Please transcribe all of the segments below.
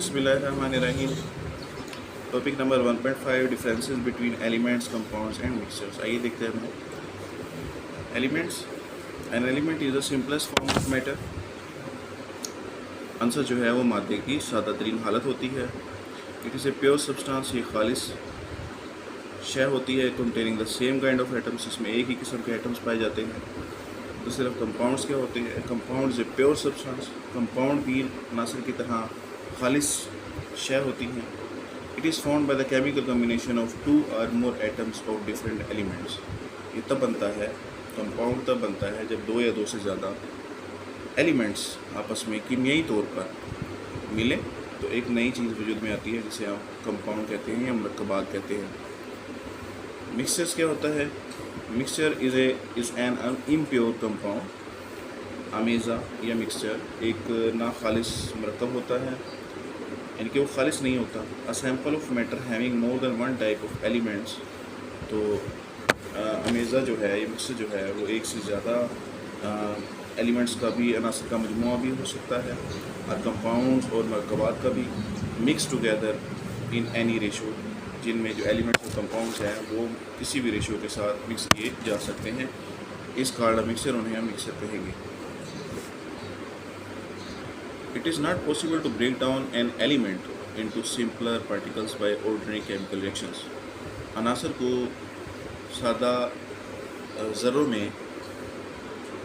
बिस्मिल्लाहिर्रहमानिर्रहीम। Topic number 1.5 differences between elements, compounds and mixtures. आइए देखते हैं हम elements. An element is the simplest form of matter. Answer जो है वो मादे की सादा तरीन हालत होती है। It is a pure substance, ये खालिस शय होती है containing the same kind of atoms, इसमें एक ही किस्म के एटम्स पाए जाते हैं। तो सिर्फ कंपाउंड्स क्या होते हैं? Compounds a pure substance, compound भी अनासर की तरह खालिस शय होती हैं। It is found by the chemical combination of 2 और मोर एटम्स ऑफ डिफरेंट एलिमेंट्स। ये तब बनता है, कंपाउंड तब बनता है जब 2 या 2 से ज़्यादा एलिमेंट्स आपस में कीमियाई तौर पर मिले तो एक नई चीज़ वजूद में आती है जिसे आप कंपाउंड कहते हैं या मरकबात कहते हैं। मिक्सचर्स क्या होता है? Mixture is an impure compound. अमेज़ा या मिक्सचर एक ना खालिस मरकब होता है, यानी कि वो खालिस नहीं होता। A sample of matter having more than one type of elements. तो अमेज़ा जो है, ये मिक्सचर जो है वो एक से ज़्यादा एलिमेंट्स का भी, अनासर का मजमुआ भी हो सकता है, और कंपाउंड्स और मरकबात का भी mix together in any ratio, जिनमें जो एलिमेंट्स और कंपाउंड्स हैं वो किसी भी रेशो के साथ मिक्स किए जा सकते हैं। इस कारण मिक्सचर उन्हें हम मिक्सचर कहेंगे। It is not possible to break down an element into simpler particles by ordinary chemical reactions. अनासर को सादा ज़र्रों में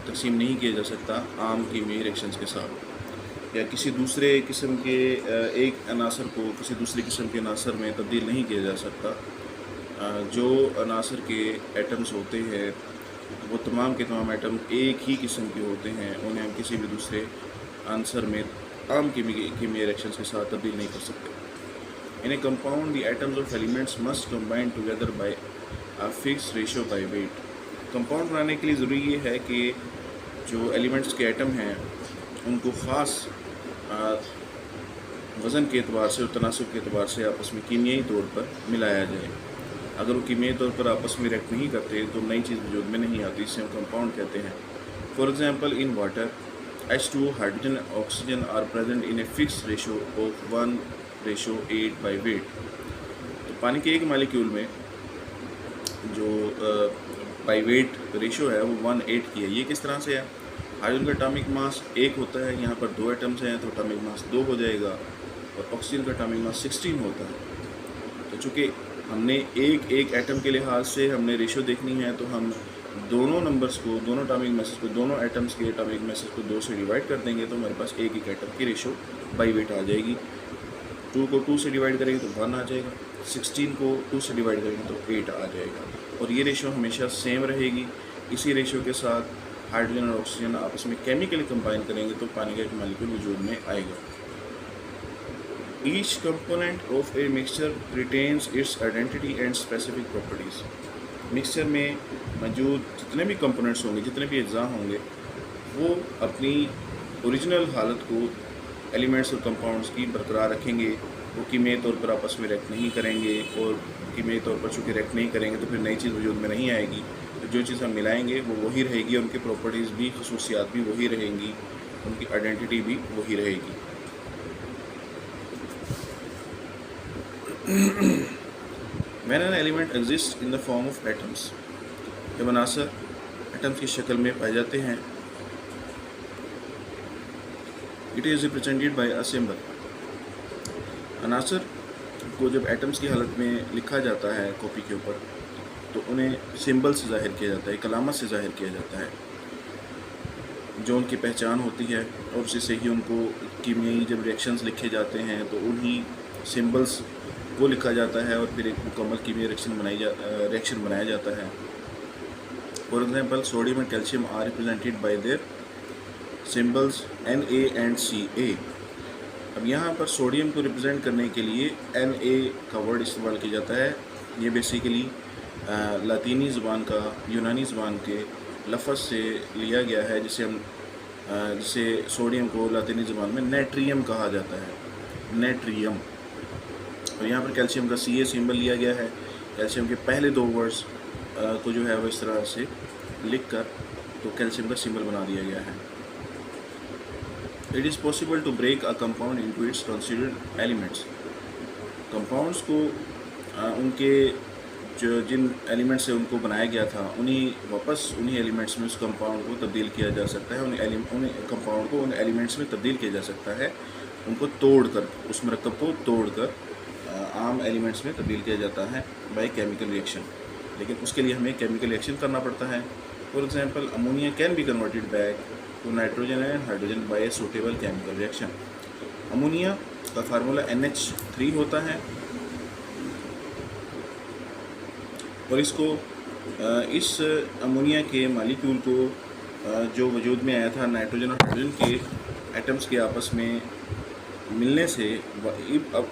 तकसीम नहीं किया जा सकता आम कीमियाई रिएक्शंस के साथ, या किसी दूसरे किस्म के एक अनासर को किसी दूसरे किस्म के अनासर में तब्दील नहीं किया जा सकता। जो अनासर के एटम्स होते हैं वो तमाम के तमाम एटम एक ही किस्म के होते हैं, उन्हें हम किसी भी दूसरे आंसर में आम कीमियाई रिएक्शंस के साथ तब्दील नहीं कर सकते। In a compound the atoms of elements must combine together by a fixed ratio by weight. Compound बनाने के लिए ज़रूरी ये है कि जो एलिमेंट्स के एटम हैं उनको ख़ास वज़न के अतबार से और तनासब के अतबार से आपस में कीमियाई तौर पर मिलाया जाए। अगर वो कीमियाई तौर पर आपस में रिएक्ट नहीं करते तो नई चीज़ वजूद में नहीं आती, इसे हम कंपाउंड कहते हैं। For example in water H2O, hydrogen and oxygen are present in a fixed ratio of 1:8 by weight। तो पानी के एक मालिक्यूल में जो बाई वेट रेशो है वो 1:8 की है। ये किस तरह से है? हाइड्रोजन का एटॉमिक मास 1 होता है, यहाँ पर 2 एटम्स हैं तो एटॉमिक मास 2 हो जाएगा, और ऑक्सीजन का एटॉमिक मास 16 होता है। तो चूँकि हमने एक एटम के लिहाज से हमने रेशो देखनी है तो हम दोनों नंबर्स को, दोनों एटॉमिक मैसेज को, दोनों एटम्स के एटॉमिक मैसेज को 2 से डिवाइड कर देंगे तो हमारे पास एक एटम की रेशो बाई वेट आ जाएगी। 2 को 2 से डिवाइड करेंगे तो 1 आ जाएगा, 16 को 2 से डिवाइड करेंगे तो 8 आ जाएगा, और ये रेशो हमेशा सेम रहेगी। इसी रेशो के साथ हाइड्रोजन और ऑक्सीजन आपस में केमिकली कंबाइन करेंगे तो पानी का एक मालिक्यूल वजूद में आएगा। Each component of a mixture retains it's identity and specific properties. Mixture में मौजूद जितने भी कंपोनेंट्स होंगे, जितने भी अज्जा होंगे, वो अपनी ओरिजिनल हालत को एलिमेंट्स और कंपाउंड्स की बरकरार रखेंगे। वो कीमियाई तौर पर आपस में रिएक्ट नहीं करेंगे, और कीमियाई तौर पर चूँकि रिएक्ट नहीं करेंगे तो फिर नई चीज़ वजूद में नहीं आएगी। तो जो चीज़ हम मिलाएंगे वो वही रहेगी, उनकी प्रॉपर्टीज़ भी, खसूसियात भी वही रहेंगी, उनकी आइडेंटिटी भी वही रहेगी। When an element exists in the form of atoms, जब अनासर एटम्स की शक्ल में पाए जाते हैं, it is represented by a symbol. अनासर को जब एटम्स की हालत में लिखा जाता है कॉपी के ऊपर तो उन्हें सिंबल से ज़ाहिर किया जाता है, कलामत से ज़ाहिर किया जाता है, जो उनकी पहचान होती है, और उसी से ही उनको कीमियाई जब रिएक्शंस लिखे जाते हैं तो उन्हीं सिंबल्स को लिखा जाता है और फिर एक मुकम्मल कीमियाई रिएक्शन बनाया जाता है। For example sodium and calcium are represented by their symbols Na and Ca। अब यहाँ पर सोडियम को रिप्रेजेंट करने के लिए Na का वर्ड इस्तेमाल किया जाता है। ये बेसिकली लातीनी ज़बान का, यूनानी ज़बान के लफ्ज़ से लिया गया है, जिसे सोडियम को लातीनी ज़बान में नेट्रियम कहा जाता है, नेट्रियम। और यहाँ पर कैल्शियम का Ca सिंबल लिया गया है। कैल्शियम के पहले 2 वर्ड्स को जो है वो इस तरह से लिख कर तो कैल्शियम का सिंबल बना दिया गया है। It is possible to break a compound into its constituent elements. Compounds को उनके जो जिन एलिमेंट से उनको बनाया गया था उन्हीं एलिमेंट्स में उस कंपाउंड को तब्दील किया जा सकता है, उन कंपाउंड को उन एलिमेंट्स में तब्दील किया जा सकता है, उनको तोड़कर, उस मरकब को तोड़कर आम एलिमेंट्स में तब्दील किया जाता है बाय केमिकल रिएक्शन। लेकिन उसके लिए हमें केमिकल रिएक्शन करना पड़ता है। For example, ammonia can be converted back to nitrogen and hydrogen by a suitable chemical reaction. Ammonia का फार्मूला NH3 होता है और इसको इस अमोनिया के मालिक्यूल को जो वजूद में आया था नाइट्रोजन और हाइड्रोजन के एटम्स के आपस में मिलने से,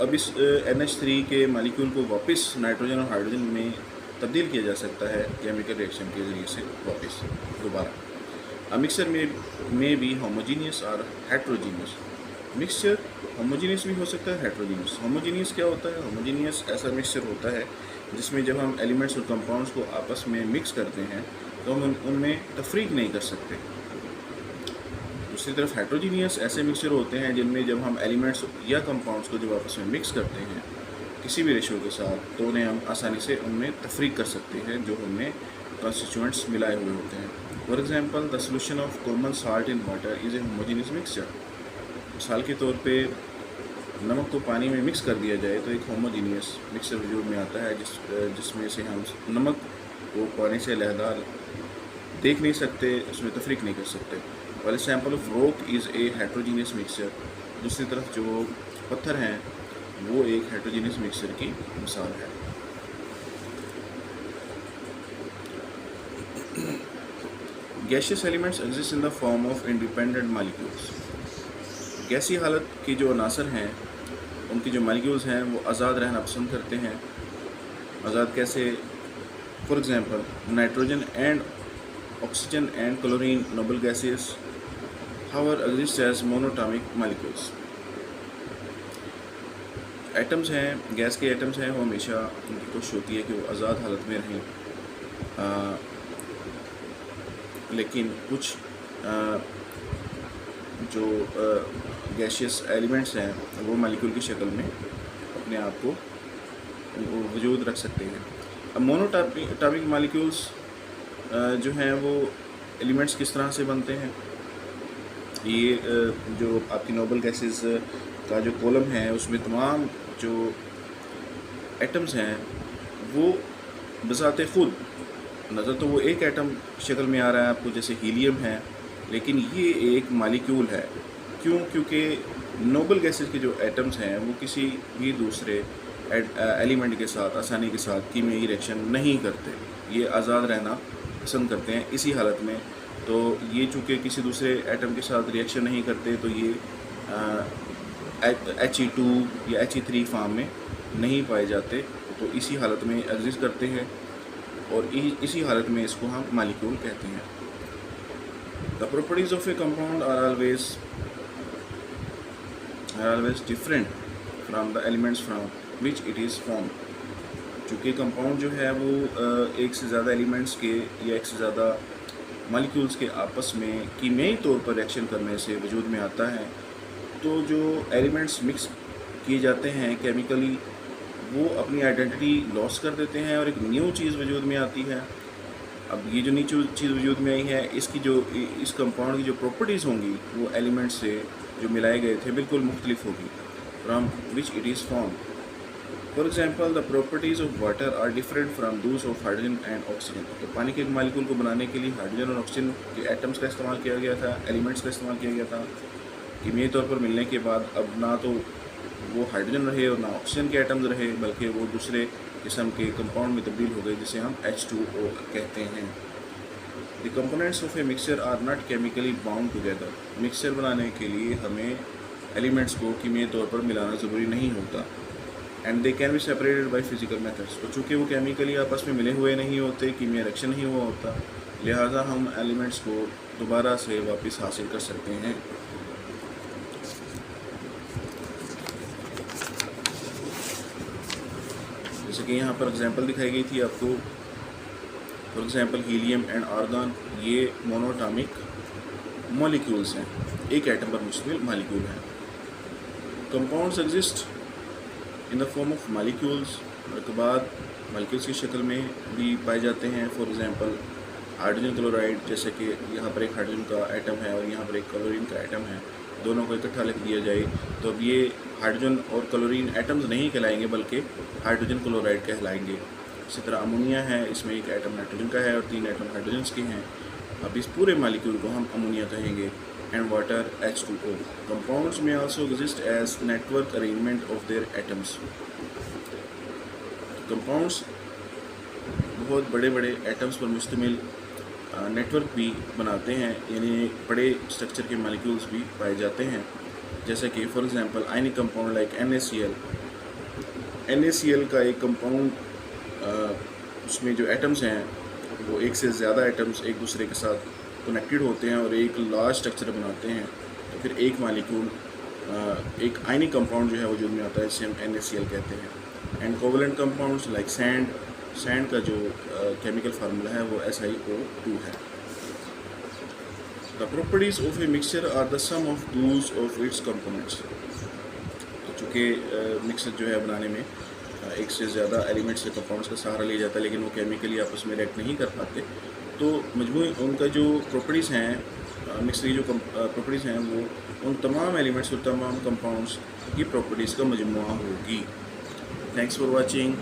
अब इस NH3 के मालिक्यूल को वापस नाइट्रोजन और हाइड्रोजन में तब्दील किया जा सकता है केमिकल रिएक्शन के ज़रिए से वापस दोबारा। अ मिक्सचर में भी होमोजीनियस और हेट्रोजीनियस। मिक्सचर होमोजीनियस भी हो सकता है, हेट्रोजीनियस। होमोजीनियस क्या होता है? होमोजीनियस ऐसा मिक्सचर होता है जिसमें जब हम एलिमेंट्स और कंपाउंड्स को आपस में मिक्स करते हैं तो हम उनमें तफरीक नहीं कर सकते। दूसरी तरफ हेट्रोजीनियस ऐसे मिक्सचर होते हैं जिनमें जब हम एलिमेंट्स या कंपाउंड्स को जब आपस में मिक्स करते हैं किसी भी रेशो के साथ, तो उन्हें हम आसानी से उनमें तफरीक कर सकते हैं जो उनमें कॉन्स्टिट्यूएंट्स मिलाए हुए होते हैं। For example, the solution of common salt in water is a homogeneous mixture. मिसाल के तौर पे नमक को पानी में मिक्स कर दिया जाए तो एक होमोजीनियस मिक्सचर वजूद में आता है जिसमें से हम नमक को पानी से अलहदा देख नहीं सकते, उसमें तफरीक नहीं कर सकते। वाल sample of rock is a heterogeneous mixture. दूसरी तरफ जो पत्थर हैं वो एक हेट्रोजीनियस मिक्सचर की मिसाल है। Gaseous elements exist in the form of independent molecules. गैसी हालत की जो अनासर हैं उनकी जो मालिक्यूल्स हैं वो आज़ाद रहना पसंद करते हैं। आज़ाद कैसे? For example, nitrogen and oxygen and chlorine noble gases however exist as monatomic molecules. Atoms हैं, गैस के एटम्स हैं, वो हमेशा उनकी कोशिश होती है कि वो आज़ाद हालत में रहें, लेकिन कुछ जो गैशियस एलिमेंट्स हैं वो मालिक्यूल की शक्ल में अपने आप को वजूद रख सकते हैं। अब मोनोटॉमिक मालिक्यूल्स जो हैं वो एलिमेंट्स किस तरह से बनते हैं? ये जो आपकी नोबल गैसेस का जो कॉलम है उसमें तमाम जो एटम्स हैं वो बज़ाते ख़ुद नज़र तो वो एक एटम शक्ल में आ रहा है आपको, जैसे हीलियम है, लेकिन ये एक मालिक्यूल है। क्यों? क्योंकि नोबल गैसेस के जो एटम्स हैं वो किसी भी दूसरे एलिमेंट के साथ आसानी के साथ कीमियाई रिएक्शन नहीं करते, ये आज़ाद रहना पसंद करते हैं इसी हालत में। तो ये चूँकि किसी दूसरे एटम के साथ रिएक्शन नहीं करते तो ये He2 या He3 फॉर्म में नहीं पाए जाते, तो इसी हालत में एग्जिस्ट करते हैं और इसी हालत में इसको हम मालिक्यूल कहते हैं। The properties of a compound are always different from the elements from which it is form. चूँकि कंपाउंड जो है वो एक से ज़्यादा एलिमेंट्स के या एक से ज़्यादा मालिक्यूल्स के आपस में कीमियाई तौर पर रिएक्शन करने से वजूद में आता है, तो जो एलिमेंट्स मिक्स किए जाते हैं केमिकली वो अपनी आइडेंटिटी लॉस कर देते हैं और एक न्यू चीज़ वजूद में आती है। अब ये जो न्यू चीज़ वजूद में आई है इसकी जो इस कंपाउंड की जो प्रॉपर्टीज़ होंगी वो एलिमेंट्स से जो मिलाए गए थे बिल्कुल मुख्तलिफ होगी from which it is form. For example, the properties of water are different from those of hydrogen and oxygen. तो पानी के एक मालिक्यूल को बनाने के लिए हाइड्रोजन और ऑक्सीजन के एटम्स का इस्तेमाल किया गया था, एलिमेंट्स का इस्तेमाल किया गया था। कीमियाई तौर पर मिलने के बाद अब ना तो वो हाइड्रोजन रहे और ना ऑक्सीजन के एटम्स रहे, बल्कि वो दूसरे किस्म के कंपाउंड में तब्दील हो गए जिसे हम H2O कहते हैं। The components of a mixture are not chemically bound together. Mixture बनाने के लिए हमें एलिमेंट्स को कीमियाई तौर पर मिलाना ज़रूरी नहीं होता। And they can be separated by physical methods. तो चूँकि वो केमिकली आपस में मिले हुए नहीं होते, कीमिया रिएक्शन नहीं हुआ होता, लिहाजा हम एलिमेंट्स को दोबारा से वापस हासिल कर सकते हैं। जैसे कि यहाँ पर एग्जांपल दिखाई गई थी आपको। For example, helium and argon, ये मोनोटॉमिक मॉलिक्यूल्स हैं, एक एटम पर मुश्तमिल मॉलिक्यूल हैं। Compounds exist in the form of molecules, उसके बाद मॉलिक्यूल्स की शक्ल में भी पाए जाते हैं। फॉर एग्जांपल हाइड्रोजन क्लोराइड, जैसे कि यहाँ पर एक हाइड्रोजन का एटम है और यहाँ पर एक क्लोरीन का एटम है, दोनों को इकट्ठा लिख दिया जाए तो अब ये हाइड्रोजन और क्लोरीन एटम्स नहीं कहलाएंगे बल्कि हाइड्रोजन क्लोराइड कहलाएंगे। इसी तरह अमोनिया है, इसमें एक एटम नाइट्रोजन का है और 3 एटम हाइड्रोजन के हैं। अब इस पूरे मालिक्यूल को हम अमोनिया कहेंगे। And water H2O। कंपाउंड्स में also exist as network arrangement of their atoms. Compounds बहुत बड़े बड़े एटम्स पर मुश्तमिल नेटवर्क भी बनाते हैं, यानी बड़े स्ट्रक्चर के मालिक्यूल्स भी पाए जाते हैं। जैसे कि for example ionic compound like NaCl। NaCl का एक कंपाउंड, उसमें जो एटम्स हैं वो एक से ज़्यादा एटम्स एक दूसरे के साथ कनेक्टेड होते हैं और एक लार्ज स्ट्रक्चर बनाते हैं, तो फिर एक मालिक्यूल एक आयनिक कंपाउंड जो है वजूद में आता है, इसे हम NaCl कहते हैं। And covalent compounds like sand का जो केमिकल फार्मूला है वो SiO2 है। The properties of a mixture are the sum of those of its components. तो चूँकि मिक्सचर जो है बनाने में एक से ज़्यादा एलिमेंट्स या कंपाउंड्स का सहारा लिया जाता है, लेकिन वो केमिकली आपस में रिएक्ट नहीं कर पाते, तो मजमूई उनका जो प्रॉपर्टीज़ हैं, मिक्सचर की जो प्रॉपर्टीज़ हैं वो उन तमाम एलिमेंट्स और तमाम कंपाउंड्स की प्रॉपर्टीज़ का मजमूआ होगी। Thanks for watching.